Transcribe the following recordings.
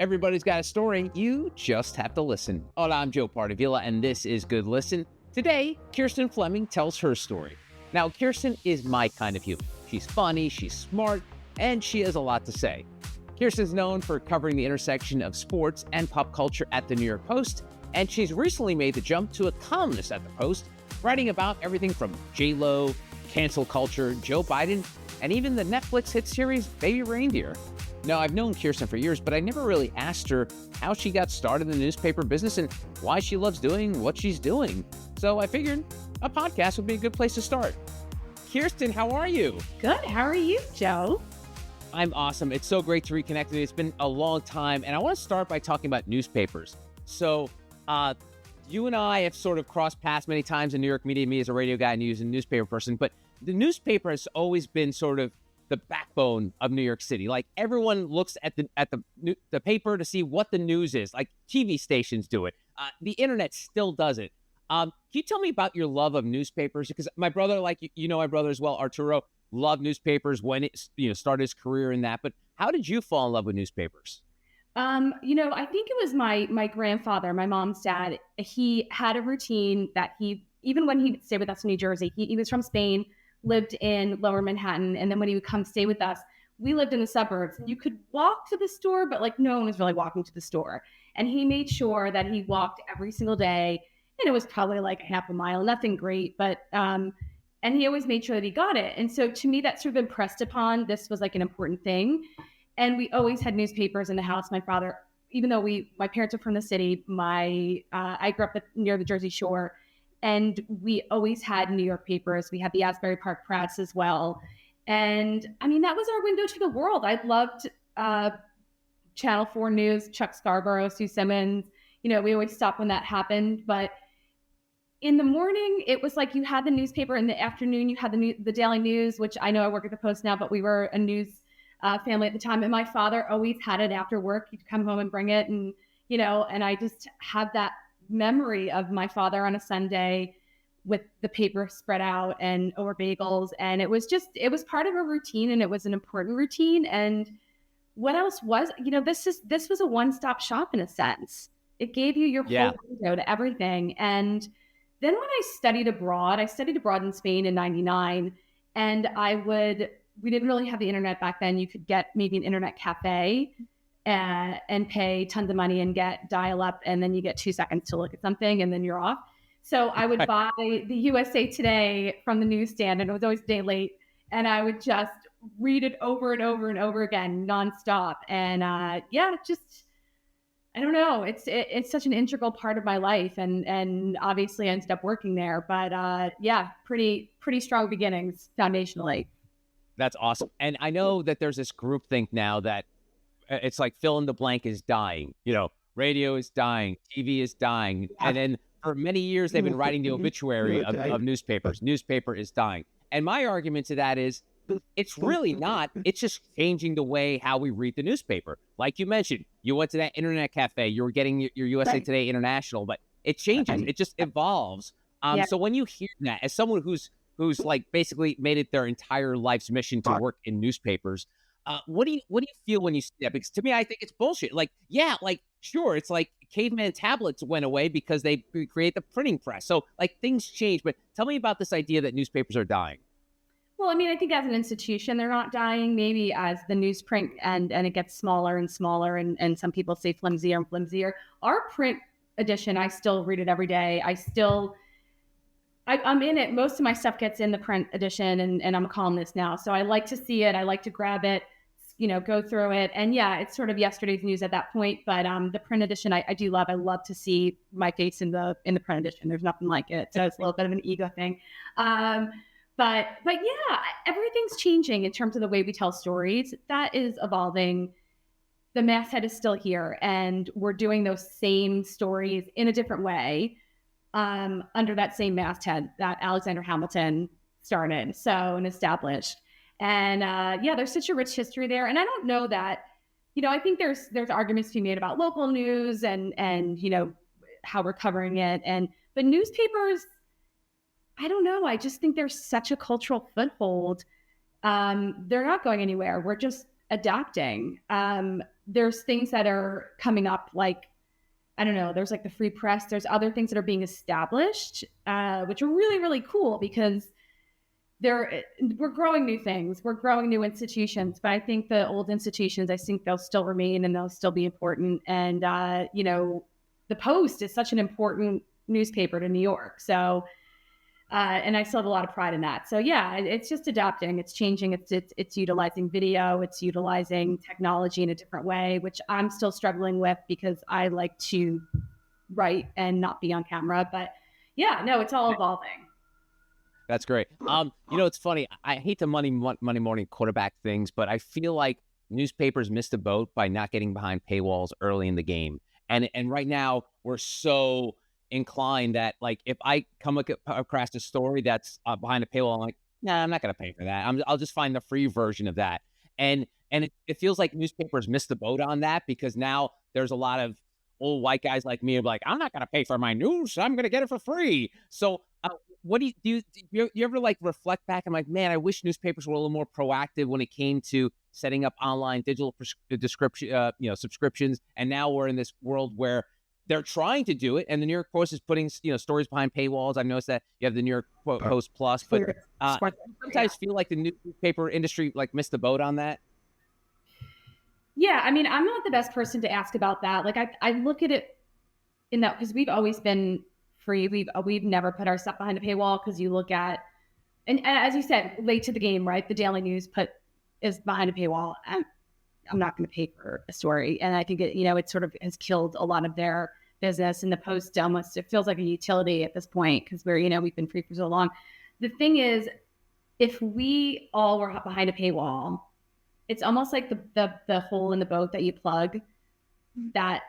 Everybody's got a story. You just have to listen. Hola, I'm Joe Pardavila, and this is Good Listen. Today, Kirsten Fleming tells her story. Now, Kirsten is my kind of human. She's funny, she's smart, and she has a lot to say. Kirsten's known for covering the intersection of sports and pop culture at the New York Post, and she's recently made the jump to a columnist at the Post, writing about everything from J-Lo, cancel culture, Joe Biden, and even the Netflix hit series Baby Reindeer. Now, I've known Kirsten for years, but I never really asked her how she got started in the newspaper business and why she loves doing what she's doing. So I figured a podcast would be a good place to start. Kirsten, how are you? Good. How are you, Joe? I'm awesome. It's so great to reconnect with you. It's been a long time, and I want to start by talking about newspapers. So you and I have sort of crossed paths many times in New York media, me as a radio guy and you as a newspaper person, but the newspaper has always been sort of the backbone of New York City. Like, everyone looks at the paper to see what the news is. Like, TV stations do it. The internet still does it. Can you tell me about your love of newspapers? Because my brother, like you know, my brother as well, Arturo, loved newspapers when it started his career in that. But how did you fall in love with newspapers? I think it was my grandfather, my mom's dad. He had a routine that even when he stayed with us in New Jersey, he was from Spain, lived in Lower Manhattan. And then when he would come stay with us, we lived in the suburbs. You could walk to the store, but like no one was really walking to the store. And he made sure that he walked every single day. And it was probably like a half a mile, nothing great, but, and he always made sure that he got it. And so to me, that sort of impressed upon this was like an important thing. And we always had newspapers in the house. My father, even though my parents are from the city, I grew up near the Jersey Shore, and we always had New York papers. We had the Asbury Park Press as well. And I mean, that was our window to the world. I loved Channel 4 News, Chuck Scarborough, Sue Simmons. We always stopped when that happened. But in the morning, it was like you had the newspaper. In the afternoon, you had the Daily News, which I know I work at the Post now, but we were a news family at the time. And my father always had it after work. He'd come home and bring it. And, and I just have that memory of my father on a Sunday with the paper spread out and over bagels. And it was part of a routine, and it was an important routine. And what else was, this was a one-stop shop in a sense. It gave you your whole window to everything. And then when I studied abroad in Spain in 99, and we didn't really have the internet back then. You could get maybe an internet cafe and pay tons of money and get dial up, and then you get 2 seconds to look at something and then you're off. So I would buy the USA Today from the newsstand, and it was always a day late, and I would just read it over and over and over again nonstop. And I don't know, it's such an integral part of my life, and obviously I ended up working there, but pretty strong beginnings foundationally. That's awesome. And I know that there's this groupthink now that it's like fill in the blank is dying. Radio is dying, TV is dying. Yeah. And then for many years, they've been writing the obituary of newspapers. Newspaper is dying. And my argument to that is it's really not. It's just changing the way how we read the newspaper. Like you mentioned, you went to that internet cafe, you were getting your USA Today International, but it changes. It just evolves. So when you hear that, as someone who's like basically made it their entire life's mission to work in newspapers, what do you feel when you see that? Because to me, I think it's bullshit. Like, sure, it's like caveman tablets went away because they create the printing press. So like things change. But tell me about this idea that newspapers are dying. Well, I mean, I think as an institution, they're not dying. Maybe as the newsprint and it gets smaller and smaller, and some people say flimsier and flimsier. Our print edition, I still read it every day. I'm in it. Most of my stuff gets in the print edition, and I'm a columnist now. So I like to see it. I like to grab it, go through it. And it's sort of yesterday's news at that point. But the print edition, I do love. I love to see my face in the print edition. There's nothing like it. So it's a little bit of an ego thing. But everything's changing in terms of the way we tell stories. That is evolving. The masthead is still here, and we're doing those same stories in a different way. Under that same masthead that Alexander Hamilton started, and established. And there's such a rich history there. And I don't know that, I think there's arguments to be made about local news and how we're covering it. But newspapers, I don't know. I just think there's such a cultural foothold. They're not going anywhere. We're just adapting. there's things that are coming up, like, I don't know, there's like the free press, there's other things that are being established, which are really, really cool because we're growing new things, we're growing new institutions, but I think the old institutions, I think they'll still remain and they'll still be important. And, the Post is such an important newspaper to New York. So, and I still have a lot of pride in that. So yeah, it's just adapting, it's changing, it's utilizing video, it's utilizing technology in a different way, which I'm still struggling with because I like to write and not be on camera. But yeah, no, it's all evolving. That's great. It's funny. I hate the Monday morning quarterback things, but I feel like newspapers missed the boat by not getting behind paywalls early in the game. And right now we're so inclined that, like, if I come across a story that's behind a paywall, I'm like, nah, I'm not going to pay for that. I'll just find the free version of that. And it feels like newspapers missed the boat on that, because now there's a lot of old white guys like me who are like, I'm not going to pay for my news, I'm going to get it for free. So what do you ever like reflect back and like, man, I wish newspapers were a little more proactive when it came to setting up online digital subscriptions. And now we're in this world where they're trying to do it, and the New York Post is putting stories behind paywalls. I've noticed that you have the New York Post Plus, but sometimes feel like the newspaper industry like missed the boat on that. Yeah, I mean, I'm not the best person to ask about that. Like, I look at it in that, because we've always been free. We've never put our stuff behind a paywall, because you look at, and as you said, late to the game, right? The Daily News is behind a paywall. I'm not going to pay for a story, and I think it sort of has killed a lot of their business. And the Post almost, it feels like a utility at this point, because we've been free for so long. The thing is, if we all were behind a paywall, it's almost like the hole in the boat that you plug, that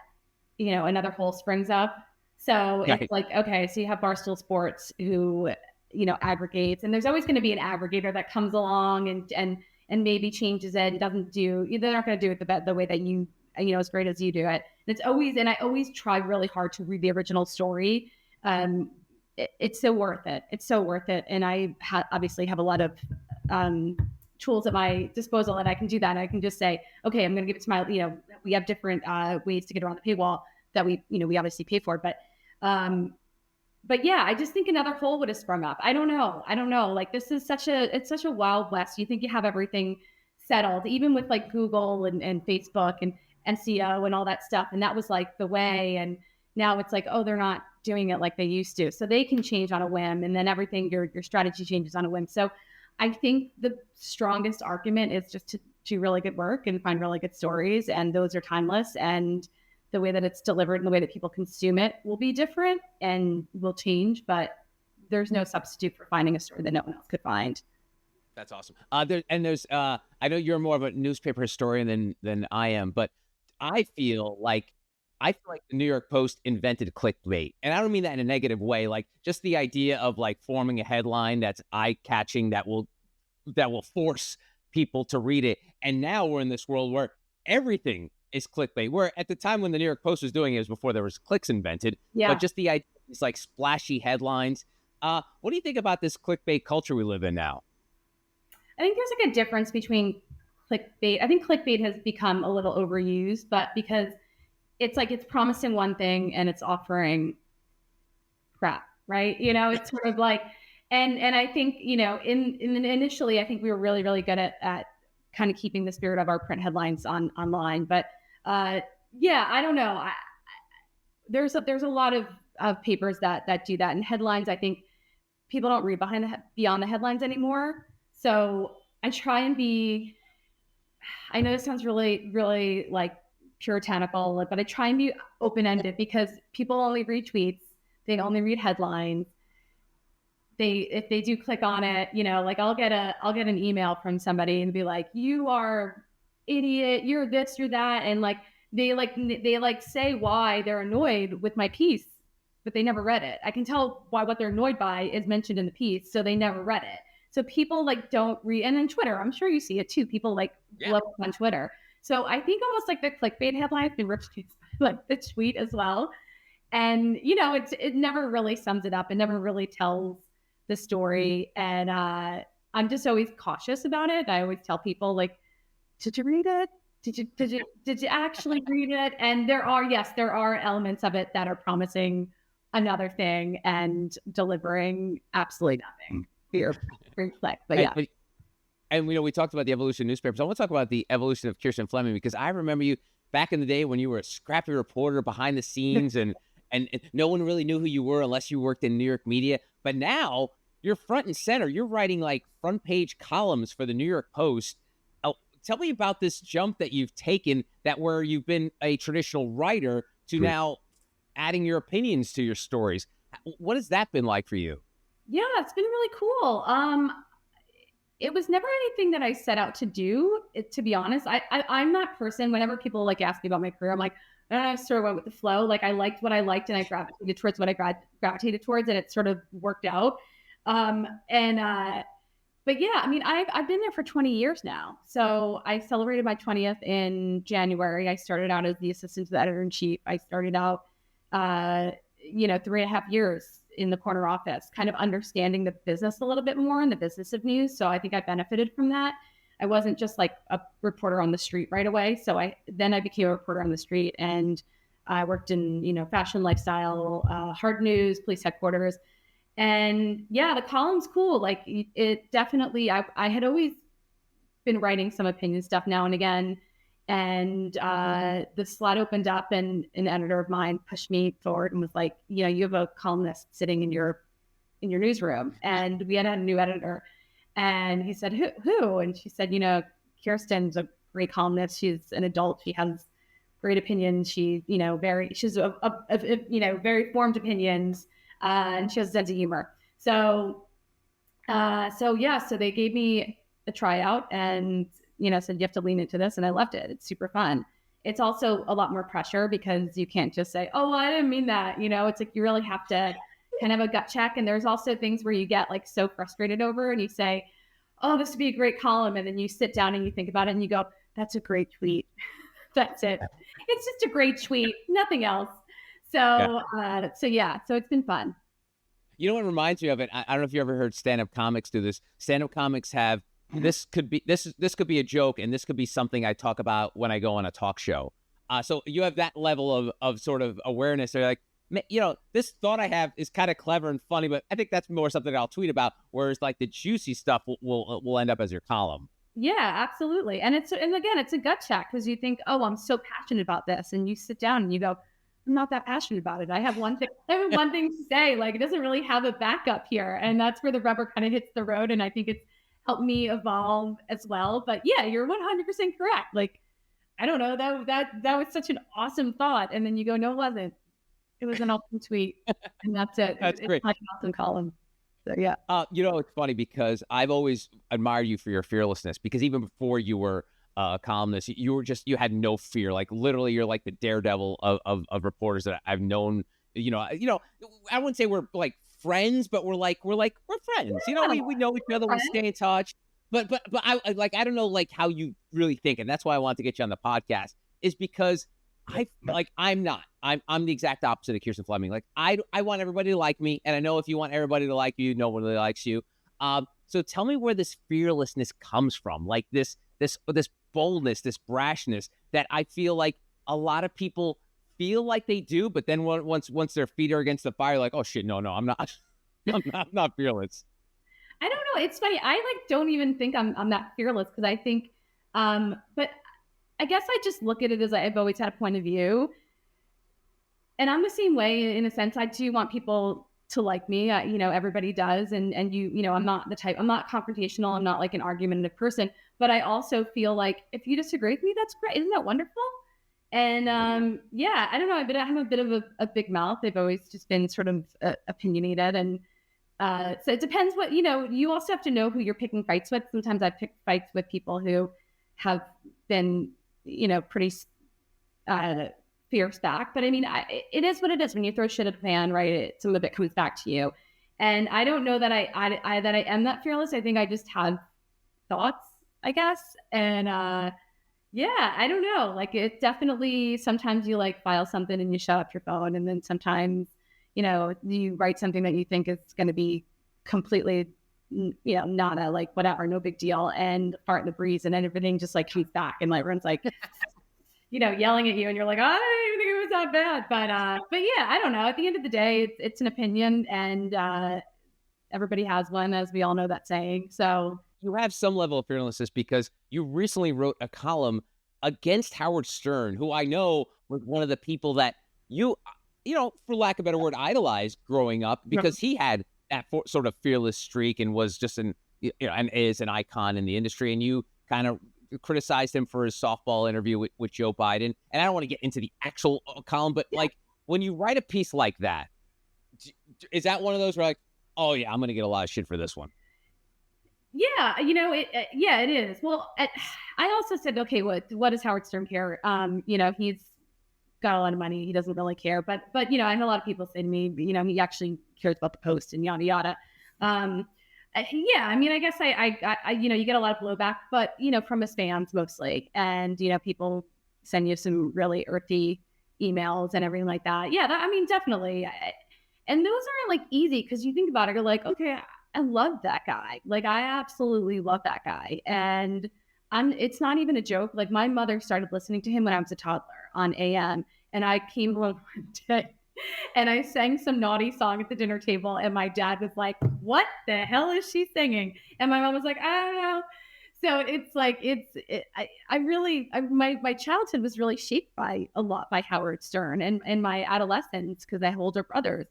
another hole springs up. So it's like, okay, so you have Barstool Sports who, aggregates, and there's always going to be an aggregator that comes along and maybe changes it and they're not going to do it the way that you as great as you do it. And I always try really hard to read the original story. It's so worth it. It's so worth it. And I obviously have a lot of tools at my disposal, and I can do that. And I can just say, okay, I'm going to give it to my, we have different ways to get around the paywall that we obviously pay for. But yeah, I just think another hole would have sprung up. I don't know. Like, this is such a wild west. You think you have everything settled, even with like Google and Facebook and SEO and all that stuff. And that was like the way. And now it's like, oh, they're not doing it like they used to. So they can change on a whim, and then everything, your strategy changes on a whim. So I think the strongest argument is just to do really good work and find really good stories. And those are timeless. And the way that it's delivered and the way that people consume it will be different and will change, but there's no substitute for finding a story that no one else could find. That's awesome. There's I know you're more of a newspaper historian than I am, but I feel like the New York Post invented clickbait. And I don't mean that in a negative way, like just the idea of like forming a headline that's eye-catching, that will force people to read it. And now we're in this world where everything is clickbait, where at the time when the New York Post was doing it was before there was clicks invented. Yeah. But just the idea is like splashy headlines. What do you think about this clickbait culture we live in now? I think there's like a difference between clickbait. I think clickbait has become a little overused, but because it's like it's promising one thing and it's offering crap, right? It's sort of like, and I think, initially, I think we were really, really good at kind of keeping the spirit of our print headlines online. But yeah, I don't know. There's a lot of papers that do that, and headlines. I think people don't read beyond the headlines anymore. So I try and be. I know this sounds really, really like puritanical, but I try and be open-ended, because people only read tweets. They only read headlines. If they do click on it, like I'll get an email from somebody and be like, you are idiot, you're this, you're that. And like, they say why they're annoyed with my piece, but they never read it. I can tell why what they're annoyed by is mentioned in the piece. So they never read it. So people like don't read. And on Twitter, I'm sure you see it too. People like blow up on Twitter. So I think almost like the clickbait headline has been ripped like the tweet as well. And, it never really sums it up. It never really tells the story. And I'm just always cautious about it. I always tell people like to read it, did you actually read it? And there are elements of it that are promising another thing and delivering absolutely nothing for your click. But yeah. And we talked about the evolution of newspapers. I want to talk about the evolution of Kirsten Fleming, because I remember you back in the day when you were a scrappy reporter behind the scenes, and no one really knew who you were unless you worked in New York media. But now you're front and center. You're writing like front page columns for the New York Post. Tell me about this jump that you've taken, that where you've been a traditional writer to now adding your opinions to your stories. What has that been like for you? Yeah, it's been really cool. It was never anything that I set out to do, to be honest. I'm that person. Whenever people like ask me about my career, I'm like, I sort of went with the flow. Like I liked what I liked, and I gravitated towards what I gravitated towards, and it sort of worked out. But yeah, I mean, I've been there for 20 years now. So I celebrated my 20th in January. I started out as the assistant to the editor-in-chief. I started out, 3.5 years in the corner office, kind of understanding the business a little bit more and the business of news. So I think I benefited from that. I wasn't just like a reporter on the street right away. So I became a reporter on the street, and I worked in, fashion, lifestyle, hard news, police headquarters. And yeah, the column's cool. Like it definitely, I had always been writing some opinion stuff now and again. And the slot opened up, and an editor of mine pushed me forward and was like, you have a columnist sitting in your newsroom. And we had a new editor, and he said, who? And she said, Kirsten's a great columnist. She's an adult. She has great opinions. She's very formed opinions. And she has a sense of humor. So they gave me a tryout and, said, you have to lean into this. And I loved it. It's super fun. It's also a lot more pressure because you can't just say, oh, well, I didn't mean that. It's like, you really have to kind of have a gut check. And there's also things where you get like so frustrated over, and you say, oh, this would be a great column. And then you sit down and you think about it and you go, that's a great tweet. That's it. It's just a great tweet, nothing else. So it's been fun. You know what reminds me of it? I don't know if you ever heard stand-up comics do this. Stand-up comics have this could be a joke, and this could be something I talk about when I go on a talk show. So you have that level of sort of awareness. They're like, this thought I have is kind of clever and funny, but I think that's more something that I'll tweet about. Whereas like the juicy stuff will end up as your column. Yeah, absolutely. And again, it's a gut check, because you think, oh, I'm so passionate about this. And you sit down and you go, I'm not that passionate about it. I have one thing to say. Like, it doesn't really have a backup here. And that's where the rubber kind of hits the road. And I think it's helped me evolve as well. But yeah, you're 100% correct. Like, I don't know, that was such an awesome thought. And then you go, no, it wasn't. It was an awesome tweet. And that's it. That's great. It's like an awesome column. So yeah. It's funny because I've always admired you for your fearlessness, because even before you were a columnist, you had no fear. Like literally, you're like the daredevil of reporters that I've known. I wouldn't say we're like friends, but we're friends. We know each other. We stay in touch. But I don't know like how you really think, and that's why I want to get you on the podcast, is because I'm the exact opposite of Kirsten Fleming. Like I want everybody to like me, and I know if you want everybody to like you, no one really likes you. So tell me where this fearlessness comes from, like this boldness, this brashness that I feel like a lot of people feel like they do, but then once their feet are against the fire, like, oh shit, no, I'm not, I'm not fearless. I don't know. It's funny. I don't even think I'm that fearless, because I think, but I guess I just look at it as I've always had a point of view, and I'm the same way in a sense. I do want people to like me. Everybody does. And I'm not confrontational. I'm not like an argumentative person, but I also feel like if you disagree with me, that's great. Isn't that wonderful? And I don't know. I have a bit of a big mouth. They've always just been sort of opinionated. And so it depends what, you also have to know who you're picking fights with. Sometimes I pick fights with people who have been, pretty fierce back. But I mean, it is what it is. When you throw shit at a fan, right, some of it comes back to you. And I don't know that I am that fearless. I think I just have thoughts, I guess. And I don't know. Like, it definitely, sometimes you like file something and you shut up your phone, and then sometimes, you write something that you think is going to be completely, nada, like whatever, no big deal, and fart in the breeze, and then everything just like comes back, and like everyone's like, yelling at you, and you're like, I didn't even think it was that bad, but yeah, I don't know. At the end of the day, it's an opinion, and everybody has one, as we all know that saying. So You have some level of fearlessness because you recently wrote a column against Howard Stern, who I know was one of the people that you for lack of a better word, idolized growing up because he had that sort of fearless streak and was just and is an icon in the industry. And you kind of criticized him for his softball interview with Joe Biden. And I don't want to get into the actual column, but like when you write a piece like that, is that one of those where like, oh yeah, I'm going to get a lot of shit for this one? Yeah, it is. Well, I also said, okay, what does Howard Stern care? He's got a lot of money. He doesn't really care. But I had a lot of people say to me, he actually cares about the Post and yada yada. Yeah, I mean, I guess I you get a lot of blowback, but from his fans mostly, and people send you some really earthy emails and everything like that. Yeah, definitely. And those aren't like easy because you think about it, you're like, okay, I love that guy. Like, I absolutely love that guy. And it's not even a joke. Like, my mother started listening to him when I was a toddler on AM. And I came home one day and I sang some naughty song at the dinner table. And my dad was like, what the hell is she singing? And my mom was like, I don't know. So it's like, my childhood was really shaped by Howard Stern and my adolescence because I have older brothers.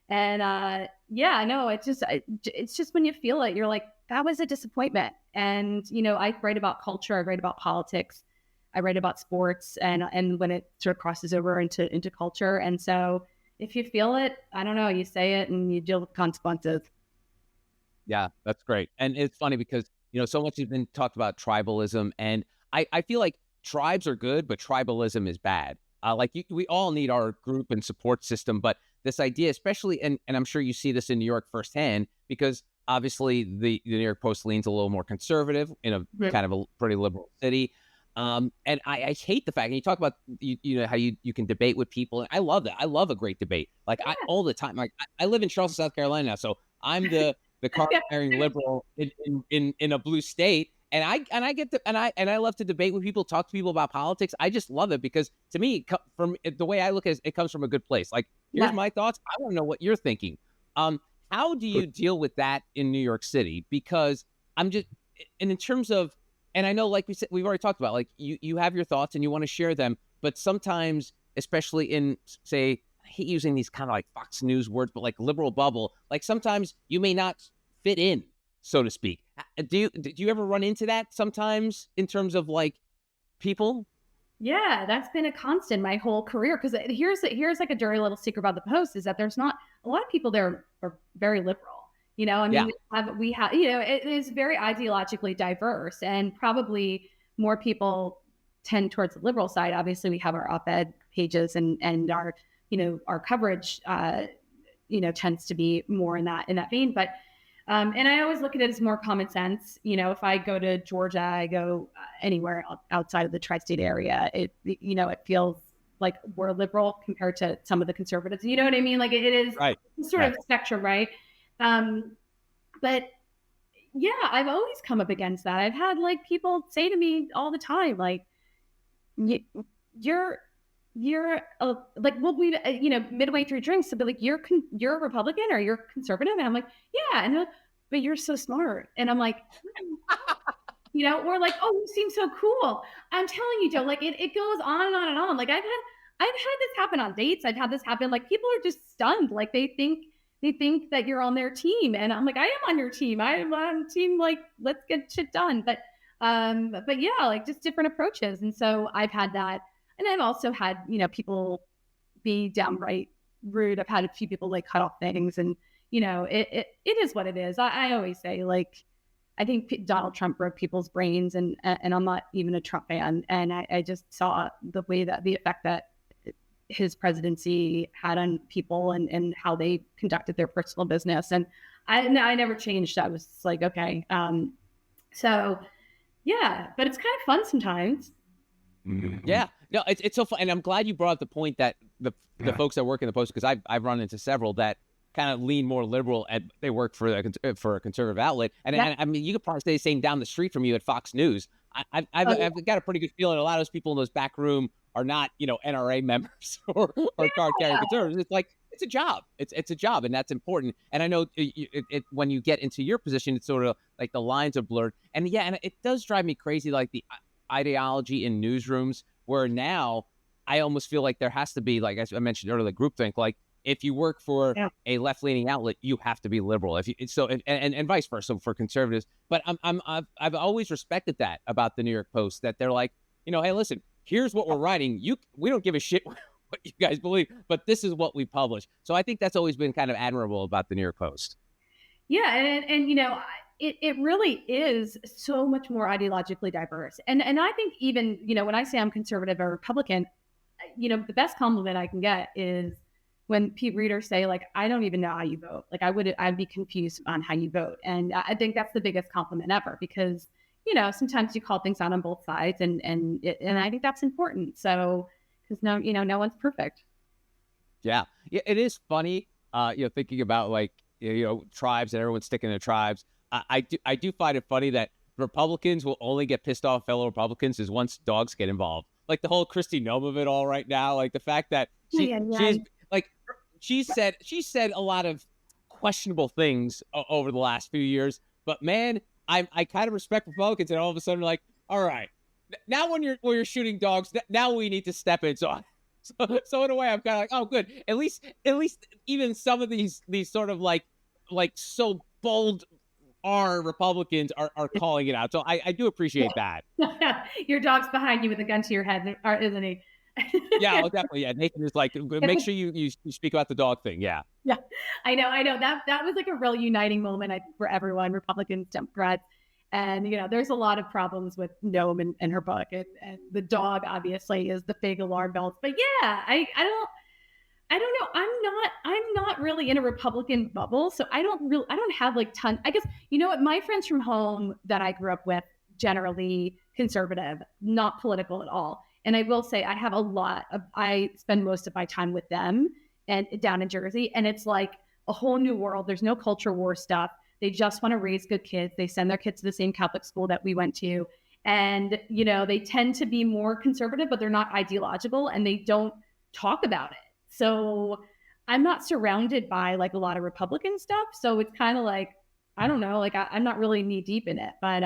And it's just when you feel it, you're like, that was a disappointment. And, I write about culture, I write about politics, I write about sports, and when it sort of crosses over into culture. And so if you feel it, I don't know, you say it and you deal with consequences. Yeah, that's great. And it's funny because, so much has been talked about tribalism, and I feel like tribes are good, but tribalism is bad. We all need our group and support system, but this idea, especially, and I'm sure you see this in New York firsthand, because obviously the New York Post leans a little more conservative in a kind of a pretty liberal city. And I hate the fact, and you talk about, how you can debate with people. And I love that. I love a great debate. All the time. Like I live in Charleston, South Carolina now. So I'm the card-carrying liberal in a blue state. And I love to debate with people, talk to people about politics. I just love it because to me, from the way I look at it, it comes from a good place. Like, here's my thoughts. I want to know what you're thinking. How do you deal with that in New York City? Because and in terms of, and I know, like we said, we've already talked about, like you have your thoughts and you want to share them, but sometimes, especially in, say, I hate using these kind of like Fox News words, but like liberal bubble, like sometimes you may not fit in, so to speak. Do you ever run into that sometimes in terms of like people? Yeah, that's been a constant my whole career. Because here's like a dirty little secret about the Post is that there's not a lot of people there are very liberal. We have it is very ideologically diverse, and probably more people tend towards the liberal side. Obviously, we have our op-ed pages and our our coverage tends to be more in that vein, but. And I always look at it as more common sense. If I go to Georgia, I go anywhere outside of the tri-state area, it feels like we're liberal compared to some of the conservatives. You know what I mean? Like it is sort of spectrum, right? But yeah, I've always come up against that. I've had like people say to me all the time, like, you're like, we'll be, midway through drinks, to be like, you're a Republican or you're conservative. And I'm like, yeah. And but you're so smart. And I'm like, or like, oh, you seem so cool. I'm telling you, Joe, like it goes on and on and on. Like I've had this happen on dates. I've had this happen. Like people are just stunned. Like they think that you're on their team. And I'm like, I am on your team. I'm on team. Like, let's get shit done. But yeah, like just different approaches. And so I've had that. And I've also had, people be downright rude. I've had a few people like cut off things, and it is what it is. I always say, like, I think Donald Trump broke people's brains, and I'm not even a Trump fan. And I just saw the effect that his presidency had on people and how they conducted their personal business. And I never changed. I was like, okay. So yeah, but it's kind of fun sometimes. Yeah, no, it's so fun, and I'm glad you brought up the point that the folks that work in the Post, because I've run into several that kind of lean more liberal and they work for a conservative outlet. And I mean, you could probably say the same down the street from you at Fox News. I've got a pretty good feeling a lot of those people in those back room are not, NRA members or card carrying conservatives. It's like, it's a job. It's a job, and that's important. And I know when you get into your position, it's sort of like the lines are blurred. And and it does drive me crazy, like the ideology in newsrooms, where now I almost feel like there has to be, like as I mentioned earlier, groupthink. Like if you work for a left-leaning outlet, you have to be liberal. If you and vice versa for conservatives. But I've always respected that about the New York Post, that they're like, hey, listen, here's what we're writing. We don't give a shit what you guys believe, but this is what we publish. So I think that's always been kind of admirable about the New York Post. Yeah, and it really is so much more ideologically diverse. And I think even, when I say I'm conservative or Republican, the best compliment I can get is when readers say, like, I don't even know how you vote. Like I'd be confused on how you vote. And I think that's the biggest compliment ever, because, sometimes you call things out on both sides, and I think that's important. So, because no one's perfect. Yeah, it is funny, thinking about like, tribes and everyone's sticking to tribes. I do find it funny that Republicans will only get pissed off fellow Republicans is once dogs get involved. Like the whole Kristi Noem of it all right now, like the fact that she said a lot of questionable things over the last few years. But man, I kind of respect Republicans, and all of a sudden, like, all right, now when you're shooting dogs, now we need to step in. So in a way, I'm kind of like, oh, good. At least even some of these sort of like so bold Republicans are calling it out. So I do appreciate that. Your dog's behind you with a gun to your head, isn't he? Yeah, definitely. Yeah, Nathan is like, make sure you speak about the dog thing. Yeah. Yeah, I know. That was like a real uniting moment, I think, for everyone, Republicans, Democrats. And, there's a lot of problems with Noam and her book, and the dog obviously is the big alarm bells. But yeah, I don't know. I'm not really in a Republican bubble. So I don't have like ton. I guess, what, my friends from home that I grew up with, generally conservative, not political at all. And I will say I spend most of my time with them and down in Jersey. And it's like a whole new world. There's no culture war stuff. They just want to raise good kids. They send their kids to the same Catholic school that we went to. And, they tend to be more conservative, but they're not ideological, and they don't talk about it. So I'm not surrounded by like a lot of Republican stuff. So it's kind of like, I don't know, like I'm not really knee deep in it, but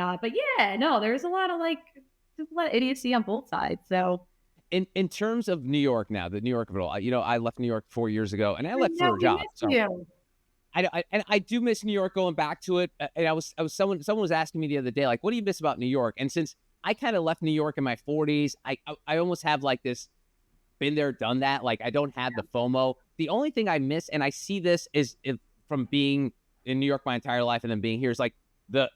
yeah, no, there's a lot of idiocy on both sides. So in terms of New York now, the New York of it all, I left New York 4 years ago, and I left for a job. So I do miss New York, going back to it. And someone was asking me the other day, like, what do you miss about New York? And since I kind of left New York in my 40s, I almost have like this been there, done that. Like I don't have the FOMO. The only thing I miss, and I see this is from being in New York my entire life and then being here, is like the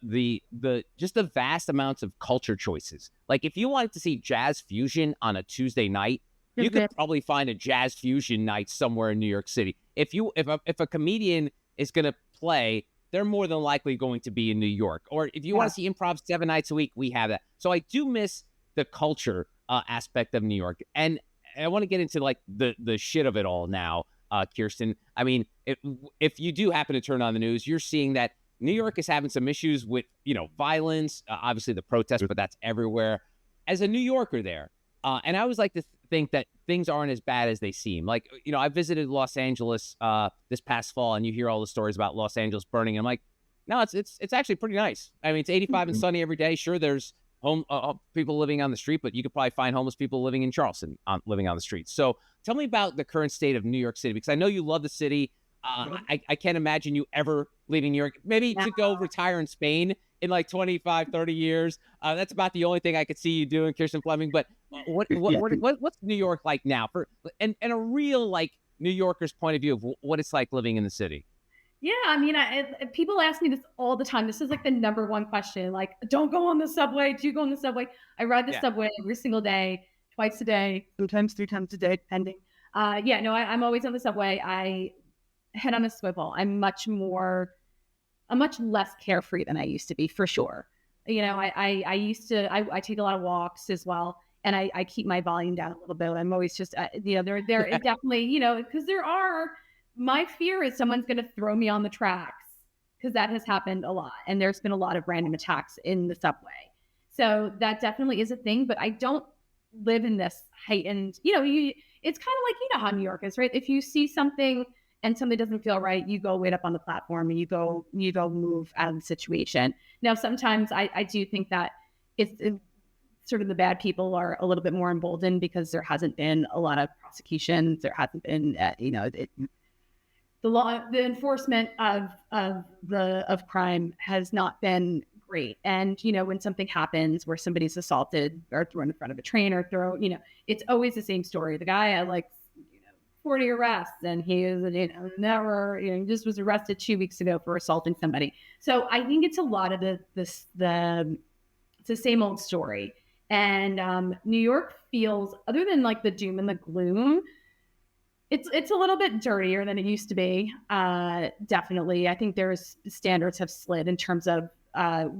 just the vast amounts of culture choices. Like if you wanted to see jazz fusion on a Tuesday night, you could probably find a jazz fusion night somewhere in New York City. If a comedian is going to play, they're more than likely going to be in New York. Or if you want to see improv 7 nights a week, we have that. So I do miss the culture aspect of New York. And I want to get into like the shit of it all now, Kirsten. I mean, if you do happen to turn on the news, you're seeing that New York is having some issues with, violence, obviously the protests, but that's everywhere. As a New Yorker there, and I always like to think that things aren't as bad as they seem. Like, I visited Los Angeles this past fall, and you hear all the stories about Los Angeles burning. And I'm like, no, it's actually pretty nice. I mean, it's 85 and sunny every day. Sure, there's people living on the street, but you could probably find homeless people living in Charleston, living on the streets. So tell me about the current state of New York City, because I know you love the city. I can't imagine you ever leaving New York, maybe to go retire in Spain in like 25, 30 years. That's about the only thing I could see you doing, Kirsten Fleming. But what's New York like now, and a real like New Yorker's point of view of what it's like living in the city? Yeah, I mean, people ask me this all the time. This is like the number one question. Like, don't go on the subway. Do you go on the subway? I ride the subway every single day, twice a day, sometimes 3 times a day, depending. I'm always on the subway. I head on a swivel. I'm much less carefree than I used to be, for sure. I take a lot of walks as well, and I keep my volume down a little bit. I'm always just, they're definitely, because there are my fear is someone's going to throw me on the tracks, because that has happened a lot. And there's been a lot of random attacks in the subway. So that definitely is a thing, but I don't live in this heightened, it's kind of like, how New York is, right? If you see something and something doesn't feel right, you go wait up on the platform and you go move out of the situation. Now, sometimes I do think that it's sort of the bad people are a little bit more emboldened because there hasn't been a lot of prosecutions. There hasn't been, the enforcement of crime has not been great. And, when something happens where somebody's assaulted or thrown in front of a train or it's always the same story. The guy had 40 arrests, and he is, just was arrested 2 weeks ago for assaulting somebody. So I think it's a lot of it's the same old story. And New York feels, other than the doom and the gloom, it's a little bit dirtier than it used to be. Definitely. I think standards have slid in terms of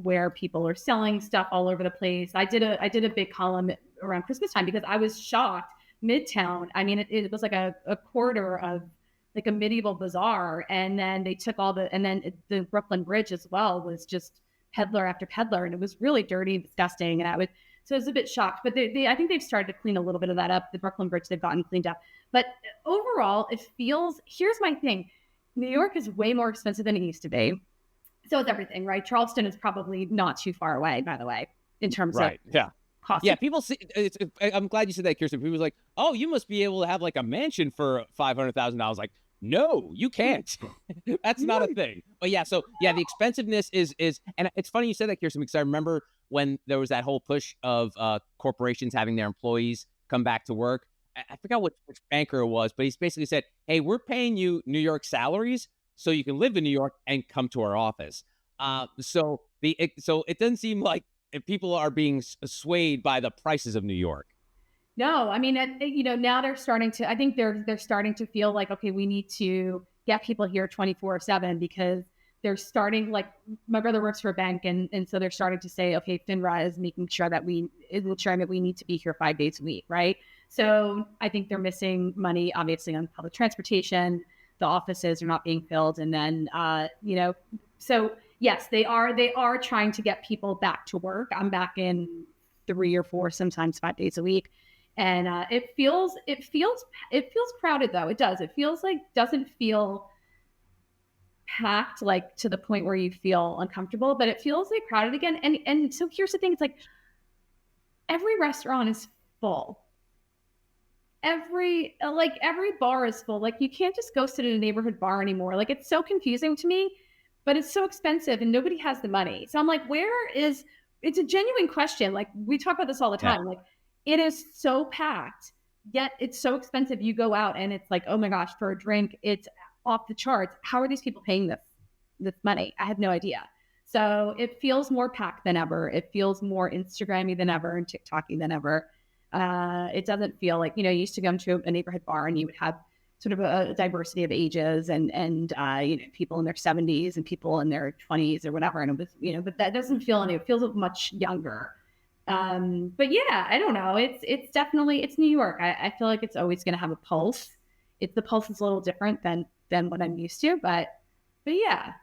where people are selling stuff all over the place. I did a big column around Christmas time because I was shocked. Midtown, I mean, it was like a quarter of a medieval bazaar, and then they took the Brooklyn Bridge as well was just peddler after peddler, and it was really dirty, disgusting, and so I was a bit shocked. But I think they've started to clean a little bit of that up. The Brooklyn Bridge, they've gotten cleaned up. But overall, it feels, here's my thing. New York is way more expensive than it used to be. So it's everything, right? Charleston is probably not too far away, by the way, in terms of cost. Yeah, people see. I'm glad you said that, Kirsten. People was like, "Oh, you must be able to have a mansion for $500,000." Like, no, you can't. That's not a thing. But yeah, so yeah, the expensiveness is, and it's funny you said that, Kirsten, because I remember when there was that whole push of corporations having their employees come back to work. I forgot which banker it was, but he's basically said, "Hey, we're paying you New York salaries so you can live in New York and come to our office." So it doesn't seem like people are being swayed by the prices of New York. No, I mean, now they're starting to, I think they're starting to feel like, okay, we need to get people here 24/7, because they're starting, my brother works for a bank, and so they're starting to say, okay, FINRA is making sure that we need to be here 5 days a week, right? So I think they're missing money, obviously, on public transportation. The offices are not being filled. And then, so yes, they are trying to get people back to work. I'm back in 3 or 4, sometimes 5 days a week. And it feels crowded, though. It does. It doesn't feel packed, to the point where you feel uncomfortable, but it feels crowded again. And so here's the thing. It's every restaurant is full. Every bar is full. You can't just go sit at a neighborhood bar anymore. It's so confusing to me, but it's so expensive and nobody has the money. So I'm it's a genuine question. We talk about this all the time. Yeah. It is so packed, yet it's so expensive. You go out and it's oh my gosh, for a drink, it's off the charts. How are these people paying this money? I have no idea. So it feels more packed than ever. It feels more Instagrammy than ever and TikToky than ever. It doesn't feel like, you used to go to a neighborhood bar and you would have sort of a diversity of ages and people in their 70s and people in their 20s or whatever. And it was, but that doesn't feel it feels much younger. But yeah, I don't know. It's definitely, it's New York. I feel like it's always going to have a pulse. The pulse is a little different than what I'm used to, but yeah.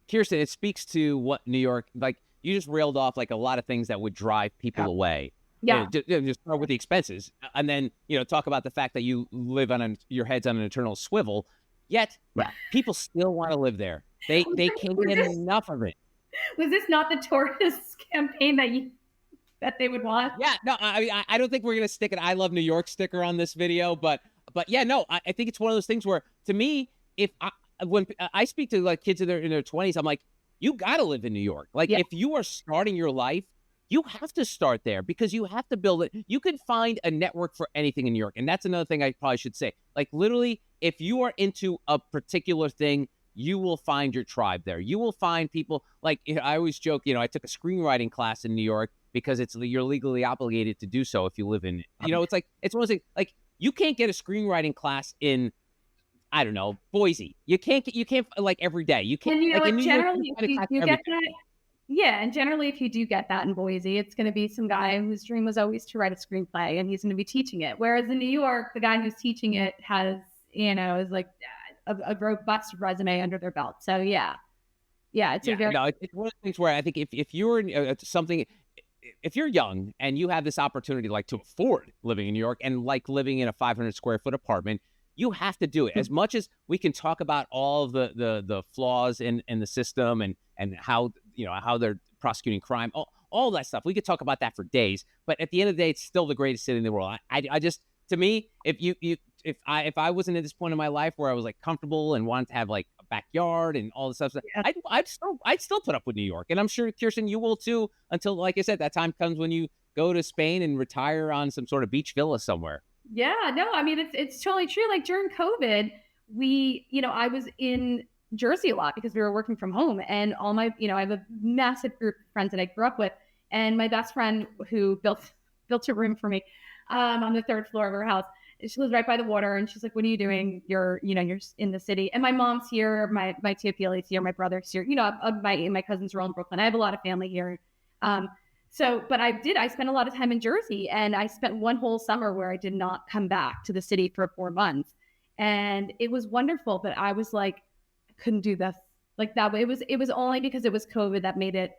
Kirsten, it speaks to what New York, you just railed off a lot of things that would drive people away. Yeah. Just start with the expenses, and then talk about the fact that you live your head's on an eternal swivel. Yet people still want to live there. They can't get enough of it. Was this not the tourist campaign that they would want? Yeah, no, I don't think we're gonna stick an "I love New York" sticker on this video, but yeah, no, I think it's one of those things where, to me, when I speak to kids in their 20s, I'm like, you gotta live in New York. If you are starting your life, you have to start there because you have to build it. You can find a network for anything in New York. And that's another thing I probably should say. Literally, if you are into a particular thing, you will find your tribe there. You will find people I always joke, I took a screenwriting class in New York because you're legally obligated to do so if you live in, it's one of those things, you can't get a screenwriting class in, I don't know, Boise. You can't every day. You can't. And generally, if you get that. Yeah, and generally, if you do get that in Boise, it's going to be some guy whose dream was always to write a screenplay, and he's going to be teaching it. Whereas in New York, the guy who's teaching it is like a robust resume under their belt. So yeah, it's a very, no, it's one of the things where I think if you're in something, if you're young and you have this opportunity like to afford living in New York and like living in a 500 square foot apartment, you have to do it. As much as we can talk about all of the flaws in the system and how how they're prosecuting crime, all that stuff, we could talk about that for days. But at the end of the day, it's still the greatest city in the world. I just, to me, if I wasn't at this point in my life where I was like comfortable and wanted to have like a backyard and all this stuff, yeah. I'd still put up with New York, and I'm sure Kirsten, you will too, until, like I said, that time comes when you go to Spain and retire on some sort of beach villa somewhere. Yeah, no, I mean, it's totally true. Like during COVID, I was in Jersey a lot because we were working from home, and all my, I have a massive group of friends that I grew up with, and my best friend who built a room for me on the third floor of her house. She lives right by the water, and she's like, "What are you doing? You're in the city." And my mom's here, my Tia Peely's here, my brother's here. My cousins are all in Brooklyn. I have a lot of family here. But I spent a lot of time in Jersey, and I spent one whole summer where I did not come back to the city for 4 months. And it was wonderful, but I was like, I couldn't do this like that. It was only because it was COVID that made it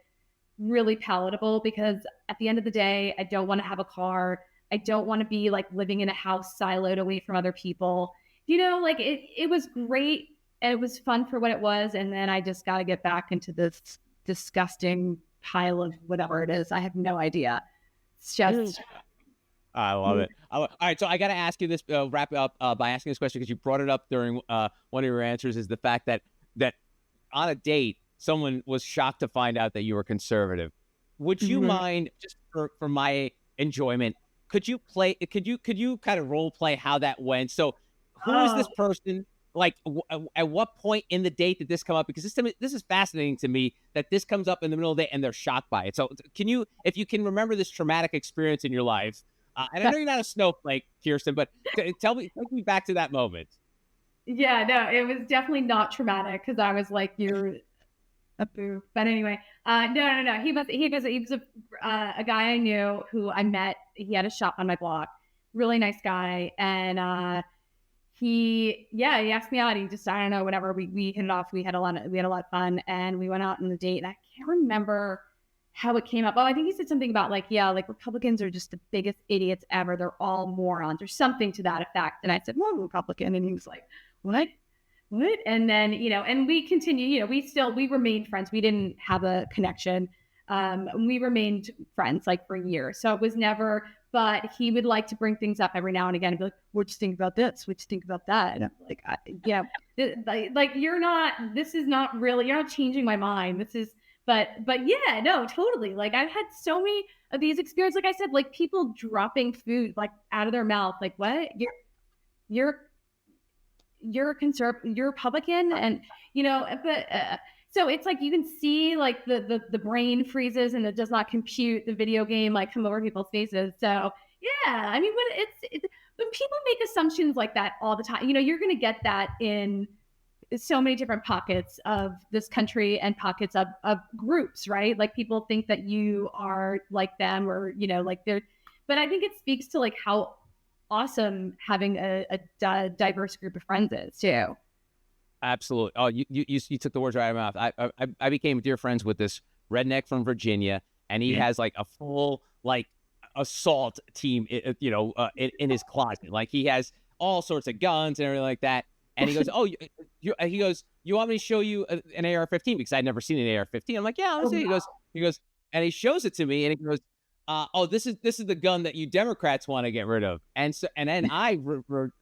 really palatable, because at the end of the day, I don't want to have a car. I don't want to be like living in a house siloed away from other people. Like it was great and it was fun for what it was. And then I just got to get back into this disgusting pile of whatever it is. I have no idea. It's just. I love it. All right, so I got to ask you this, wrap up by asking this question, because you brought it up during one of your answers, is the fact that on a date, someone was shocked to find out that you were conservative. Would you mind, just for my enjoyment, could you kind of role play how that went? So who is this person? Like, at what point in the date did this come up? Because this is fascinating to me that this comes up in the middle of the day and they're shocked by it. So if you can remember this traumatic experience in your life, and I know you're not a snowflake, Kirsten, but take me back to that moment. Yeah, no, it was definitely not traumatic, because I was like, you're a boo. But anyway, no. He was a guy I knew who I met. He had a shop on my block. Really nice guy. And he asked me out. He just, I don't know, whatever. We hit it off. We had a lot of fun, and we went out on the date. And I can't remember how it came up. Oh, I think he said something about like Republicans are just the biggest idiots ever. They're all morons, or something to that effect. And I said, well, I'm a Republican. And he was like, what? And then, and we continue, we remained friends. We didn't have a connection. We remained friends like for years. So it was never, but he would like to bring things up every now and again and be like, what'd you think about this? What'd you think about that? And I'm like, like, this is not really, you're not changing my mind. This is, but yeah, no, totally. Like I've had so many of these experiences. Like I said, like people dropping food like out of their mouth. Like, what? You're a conservative, you're Republican, and so it's like you can see like the brain freezes and it does not compute the video game like come over people's faces. So yeah, I mean, when people make assumptions like that all the time, you're going to get that in so many different pockets of this country and pockets of groups, right? Like people think that you are like them, or like they're. But I think it speaks to like how awesome having a diverse group of friends is too. Absolutely. Oh, you took the words right out of my mouth. I became dear friends with this redneck from Virginia, and he has like a full like assault team, in his closet. Like he has all sorts of guns and everything like that. And he goes, "Oh, he goes, you want me to show you an AR-15? Because I'd never seen an AR-15." I'm like, "Yeah, let's see." He goes, and he shows it to me, and he goes, "Oh, this is the gun that you Democrats want to get rid of." And then I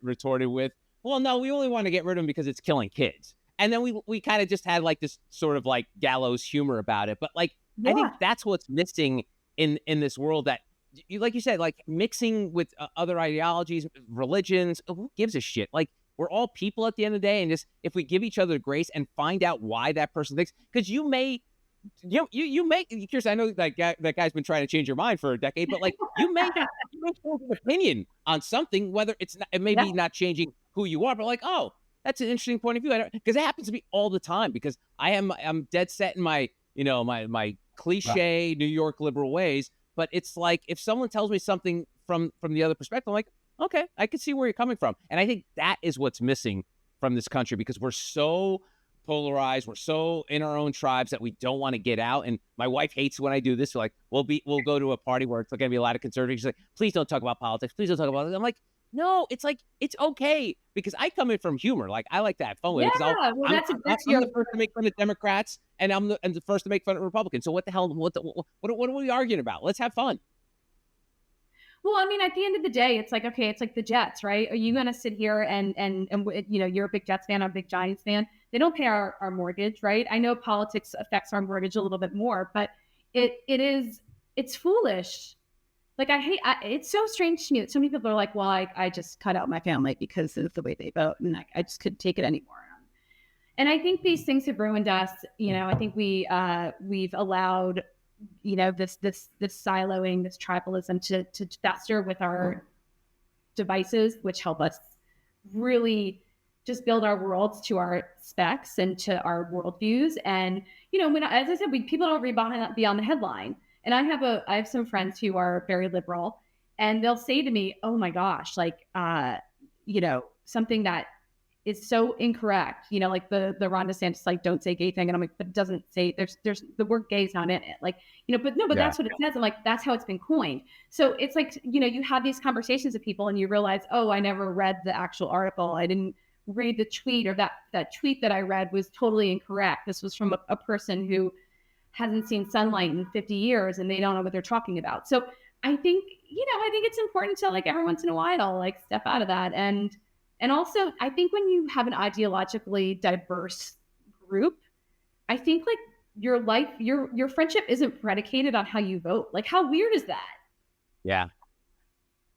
retorted with, "Well, no, we only want to get rid of them because it's killing kids." And then we kind of just had like this sort of like gallows humor about it. But like, I think that's what's missing in this world, that like you said, like mixing with other ideologies, religions. Who gives a shit? Like, we're all people at the end of the day, and just if we give each other grace and find out why that person thinks, because you may, Kirsten, I know that guy's been trying to change your mind for a decade, but like you may hold an opinion on something, whether it may be not changing who you are, but like, oh, that's an interesting point of view, because it happens to me all the time, because I'm dead set in my my cliche New York liberal ways, but it's like if someone tells me something from the other perspective, I'm like, okay, I can see where you're coming from. And I think that is what's missing from this country, because we're so polarized. We're so in our own tribes that we don't want to get out. And my wife hates when I do this. We're like, we'll go to a party where it's going to be a lot of conservatives. She's like, please don't talk about politics. Please don't talk about it. I'm like, no, it's like, it's okay, because I come in from humor. Like, I like to have fun with it. Yeah, well, I'm that's the first to make fun of Democrats, and I'm the first to make fun of Republicans. So what the hell? What are we arguing about? Let's have fun. Well, I mean, at the end of the day, it's like, okay, it's like the Jets, right? Are you going to sit here and you're a big Jets fan, I'm a big Giants fan. They don't pay our mortgage, right? I know politics affects our mortgage a little bit more, but it's foolish. Like, it's so strange to me that so many people are like, well, I just cut out my family because of the way they vote, and I just couldn't take it anymore. And I think these things have ruined us. I think we've allowed, this siloing, this tribalism to fester with our devices, which help us really just build our worlds to our specs and to our worldviews. And, as I said, people don't read beyond the headline. And I have some friends who are very liberal, and they'll say to me, oh my gosh, like, something that is so incorrect, like the Ron DeSantis, like, don't say gay thing. And I'm like, but it doesn't say, there's the word gay is not in it. Like, but no, but Yeah. that's what it says. I'm like, that's how it's been coined. So it's like, you have these conversations with people and you realize, oh, I never read the actual article. I didn't read the tweet, or that tweet that I read was totally incorrect. This was from a person who hasn't seen sunlight in 50 years and they don't know what they're talking about. So I think it's important to, like, every once in a while, like, step out of that. And also, I think when you have an ideologically diverse group, I think, like, your life, your friendship isn't predicated on how you vote. Like, how weird is that? Yeah.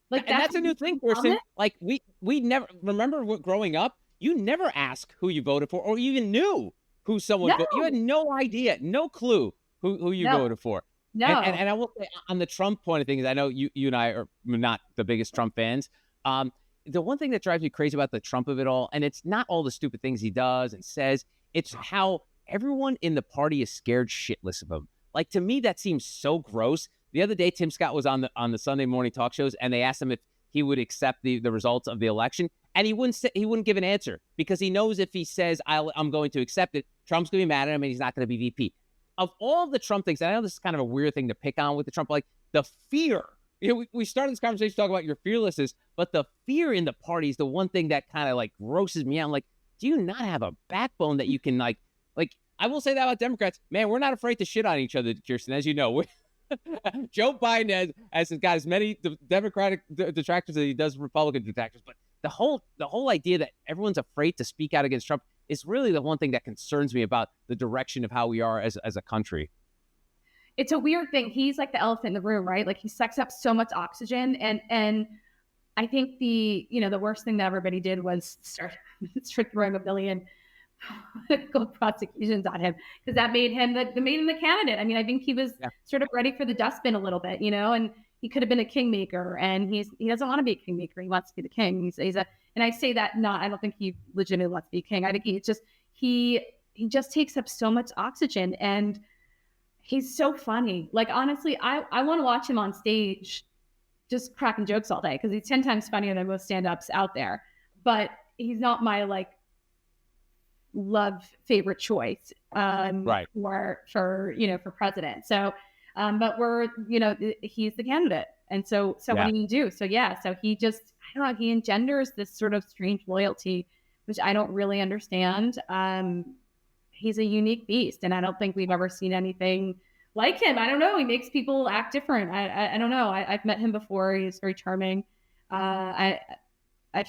Like, and that's a new thing, Kirsten. Like, we never remember growing up, you never ask who you voted for, or you even knew who someone voted. You had no idea, no clue who you voted for. No. And I will say, on the Trump point of things, I know you and I are not the biggest Trump fans. The one thing that drives me crazy about the Trump of it all, and it's not all the stupid things he does and says, it's how everyone in the party is scared shitless of him. Like, to me, that seems so gross. The other day, Tim Scott was on the Sunday morning talk shows, and they asked him if he would accept the results of the election, and he wouldn't give an answer, because he knows if he says I'm going to accept it, Trump's going to be mad at him and he's not going to be VP. Of all the Trump things, and I know this is kind of a weird thing to pick on with the Trump, like the fear. We started this conversation talking about your fearlessness, but the fear in the party is the one thing that kind of, like, grosses me out. I'm like, do you not have a backbone that you can like? I will say that about Democrats, man. We're not afraid to shit on each other, Kirsten, as you know. Joe Biden has got as many Democratic detractors as he does Republican detractors, but the whole idea that everyone's afraid to speak out against Trump is really the one thing that concerns me about the direction of how we are as a country. It's a weird thing. He's like the elephant in the room, right? Like, he sucks up so much oxygen, and I think the worst thing that everybody did was start throwing a billion prosecutions on him, because that made him the candidate. I mean, I think he was sort of ready for the dustbin a little bit, and he could have been a kingmaker, and he doesn't want to be a kingmaker. He wants to be the king. And I say that I don't think he legitimately wants to be king. I think he just takes up so much oxygen, and he's so funny. Like, honestly, I want to watch him on stage just cracking jokes all day, because he's 10 times funnier than most stand-ups out there. But he's not my, like, love favorite choice right. for president. So but he's the candidate, and so what do you do? So he just, I don't know, he engenders this sort of strange loyalty, which I don't really understand. He's a unique beast, and I don't think we've ever seen anything like him. I don't know, he makes people act different. I don't know. I've met him before. He's very charming. I've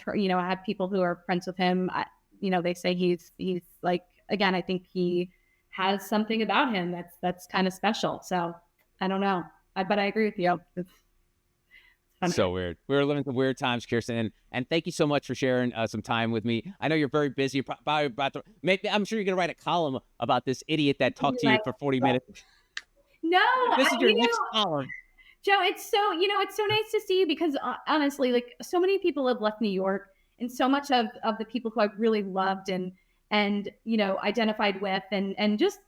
heard, I have people who are friends with him. They say he's like, again, I think he has something about him that's kind of special. So I don't know, but I agree with you. It's so weird. We're living some weird times, Kirsten, and thank you so much for sharing some time with me. I know you're very busy. You're probably I'm sure you're going to write a column about this idiot that talked to you for 40 minutes. No, this is your next column. Joe, it's so nice to see you, because honestly, like, so many people have left New York, and so much of the people who I've really loved and identified with, and just,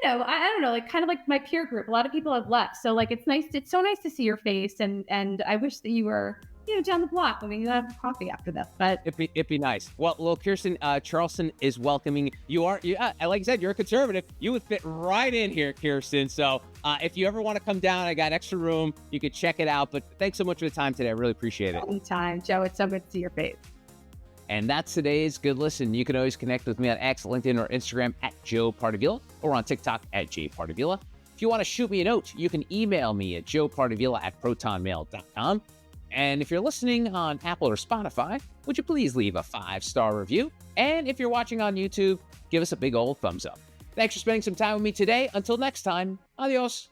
I don't know, like, kind of like my peer group, a lot of people have left. So, like, it's so nice to see your face, and I wish that you were down the block. I mean, you have coffee after this, but It'd be nice. Well, Kirsten, Charleston is welcoming. Like I said, you're a conservative. You would fit right in here, Kirsten. So if you ever want to come down, I got extra room. You could check it out. But thanks so much for the time today. I really appreciate it. anytime, Joe. It's so good to see your face. And that's today's Good Listen. You can always connect with me on X, LinkedIn, or Instagram at Joe Pardavila, or on TikTok at J Pardavila. If you want to shoot me a note, you can email me at joepardavila@protonmail.com. And if you're listening on Apple or Spotify, would you please leave a 5-star review? And if you're watching on YouTube, give us a big old thumbs up. Thanks for spending some time with me today. Until next time, adios.